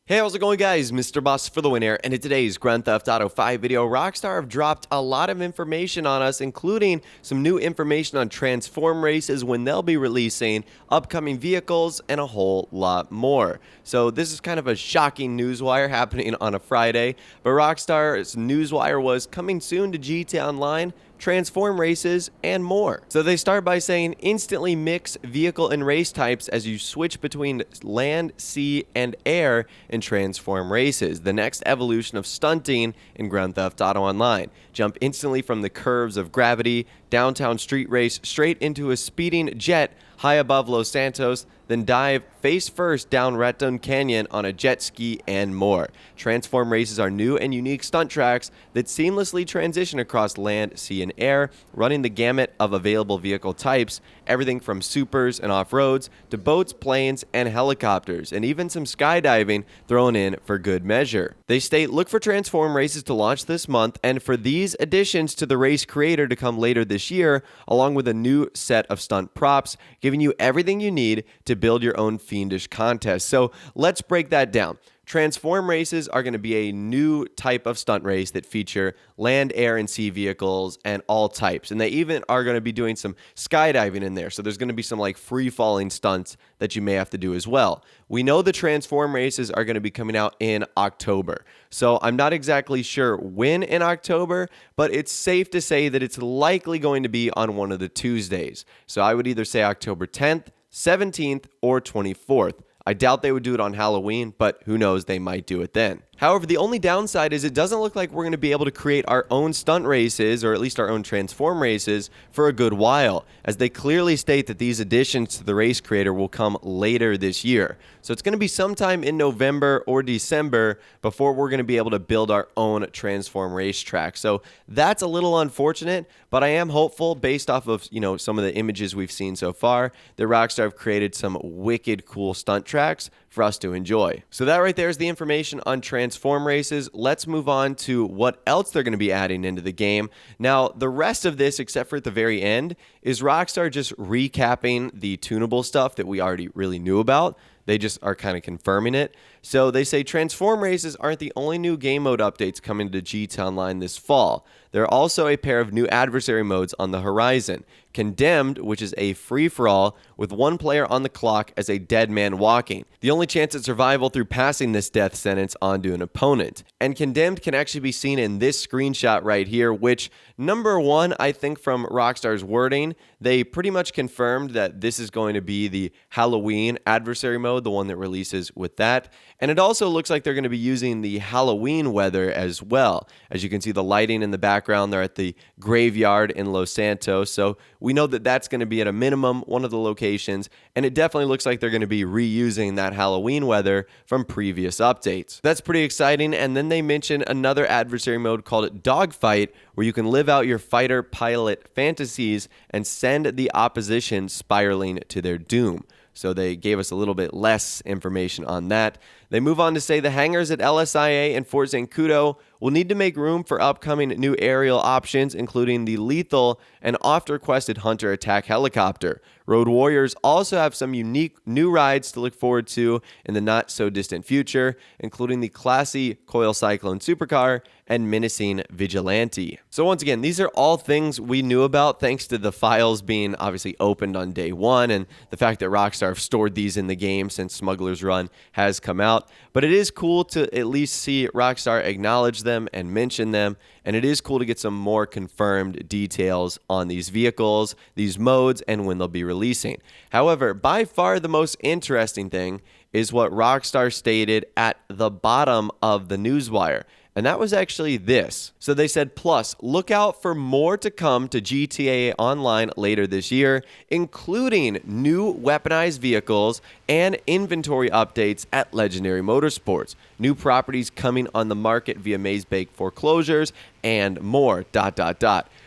Hey, how's it going, guys? Mr. Boss for the win here, and in today's Grand Theft Auto 5 video, Rockstar have dropped a lot of information on us, including some new information on transform races, when they'll be releasing, upcoming vehicles, and a whole lot more. So this is kind of a shocking newswire happening on a Friday, but Rockstar's newswire was coming soon to GTA Online, transform races, and more. So they start by saying instantly mix vehicle and race types as you switch between land, sea, and air in transform races. The next evolution of stunting in Grand Theft Auto Online. Jump instantly from the curves of gravity, downtown street race, straight into a speeding jet high above Los Santos, then dive face first down Raton Canyon on a jet ski, and more. Transform races are new and unique stunt tracks that seamlessly transition across land, sea, and air, running the gamut of available vehicle types, everything from supers and off-roads to boats, planes, and helicopters, and even some skydiving thrown in for good measure. They state, look for transform races to launch this month, and for these additions to the race creator to come later this year, along with a new set of stunt props, giving you everything you need to build your own fiendish contest. So let's break that down. Transform races are going to be a new type of stunt race that feature land, air, and sea vehicles and all types. And they even are going to be doing some skydiving in there. So there's going to be some like free-falling stunts that you may have to do as well. We know the transform races are going to be coming out in October. So I'm not exactly sure when in October, but it's safe to say that it's likely going to be on one of the Tuesdays. So I would either say October 10th, 17th, or 24th. I doubt they would do it on Halloween, but who knows, they might do it then. However, the only downside is it doesn't look like we're going to be able to create our own stunt races, or at least our own transform races, for a good while, as they clearly state that these additions to the race creator will come later this year. So it's going to be sometime in November or December before we're going to be able to build our own transform racetrack. So that's a little unfortunate, but I am hopeful based off of, some of the images we've seen so far that Rockstar have created some wicked cool stunt tracks for us to enjoy. So that right there is the information on transform races. Let's move on to what else they're going to be adding into the game. Now, the rest of this, except for at the very end, is Rockstar just recapping the tunable stuff that we already really knew about. They just are kind of confirming it. So they say transform races aren't the only new game mode updates coming to GTA Online this fall. There are also a pair of new adversary modes on the horizon. Condemned, which is a free-for-all with one player on the clock as a dead man walking. The only chance at survival through passing this death sentence onto an opponent. And Condemned can actually be seen in this screenshot right here, which, number one, I think from Rockstar's wording, they pretty much confirmed that this is going to be the Halloween adversary mode, the one that releases with that. And it also looks like they're going to be using the Halloween weather as well. As you can see, the lighting in the background, they're at the graveyard in Los Santos. So we know that that's going to be at a minimum one of the locations, and it definitely looks like they're going to be reusing that Halloween weather from previous updates. That's pretty exciting. And then they mention another adversary mode called Dogfight, where you can live out your fighter pilot fantasies and send the opposition spiraling to their doom. So they gave us a little bit less information on that. They move on to say the hangars at LSIA and Fort Zancudo will need to make room for upcoming new aerial options, including the lethal and oft-requested Hunter attack helicopter. Road Warriors also have some unique new rides to look forward to in the not-so-distant future, including the classy Coil Cyclone supercar and menacing Vigilante. So once again, these are all things we knew about thanks to the files being obviously opened on day one and the fact that Rockstar have stored these in the game since Smuggler's Run has come out. But it is cool to at least see Rockstar acknowledge them and mention them, and it is cool to get some more confirmed details on these vehicles, these modes, and when they'll be releasing. However, by far the most interesting thing is what Rockstar stated at the bottom of the newswire. And that was actually this. So they said, plus, look out for more to come to GTA Online later this year, including new weaponized vehicles and inventory updates at Legendary Motorsports, new properties coming on the market via Maze Bank foreclosures, and more, ...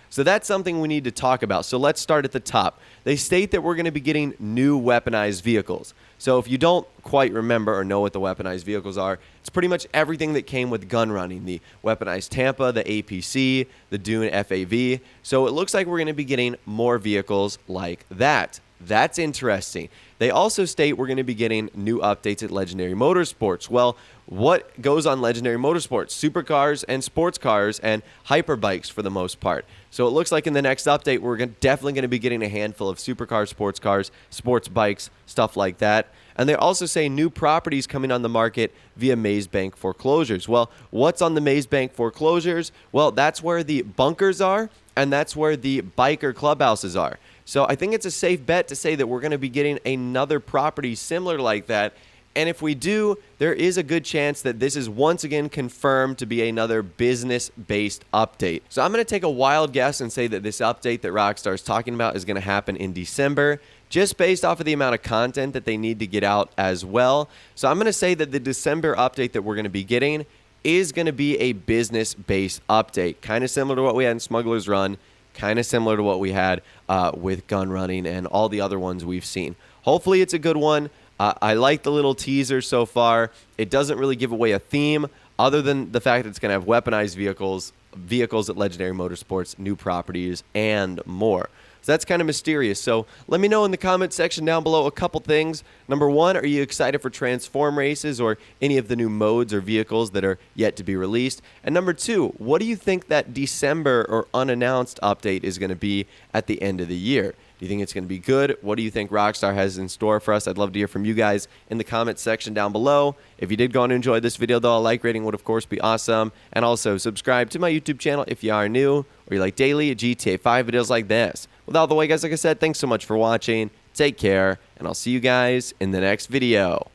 So that's something we need to talk about. So let's start at the top. They state that we're going to be getting new weaponized vehicles. So if you don't quite remember or know what the weaponized vehicles are, it's pretty much everything that came with gun running. The weaponized Tampa, the APC, the Dune FAV. So it looks like we're going to be getting more vehicles like that. That's interesting. They also state we're going to be getting new updates at Legendary Motorsports. Well, what goes on Legendary Motorsports, supercars and sports cars and hyperbikes for the most part. So it looks like in the next update, we're definitely going to be getting a handful of supercars, sports cars, sports bikes, stuff like that. And they also say new properties coming on the market via Maze Bank foreclosures. Well, what's on the Maze Bank foreclosures? Well, that's where the bunkers are, and that's where the biker clubhouses are. So I think it's a safe bet to say that we're going to be getting another property similar like that. And if we do, there is a good chance that this is once again confirmed to be another business-based update. So I'm going to take a wild guess and say that this update that Rockstar is talking about is going to happen in December, just based off of the amount of content that they need to get out as well. So I'm going to say that the December update that we're going to be getting is going to be a business-based update, kind of similar to what we had in Smuggler's Run, kind of similar to what we had with Gun Running and all the other ones we've seen. Hopefully it's a good one. I like the little teaser so far. It doesn't really give away a theme other than the fact that it's going to have weaponized vehicles at Legendary Motorsports, new properties, and more. So that's kind of mysterious. So let me know in the comment section down below a couple things. Number one, are you excited for Transform races or any of the new modes or vehicles that are yet to be released? And number two, what do you think that December or unannounced update is going to be at the end of the year? Do you think it's going to be good? What do you think Rockstar has in store for us? I'd love to hear from you guys in the comment section down below. If you did go on to enjoy this video, though, a like rating would, of course, be awesome. And also, subscribe to my YouTube channel if you are new or you like daily GTA 5 videos like this. Without the way, guys, like I said, thanks so much for watching. Take care, and I'll see you guys in the next video.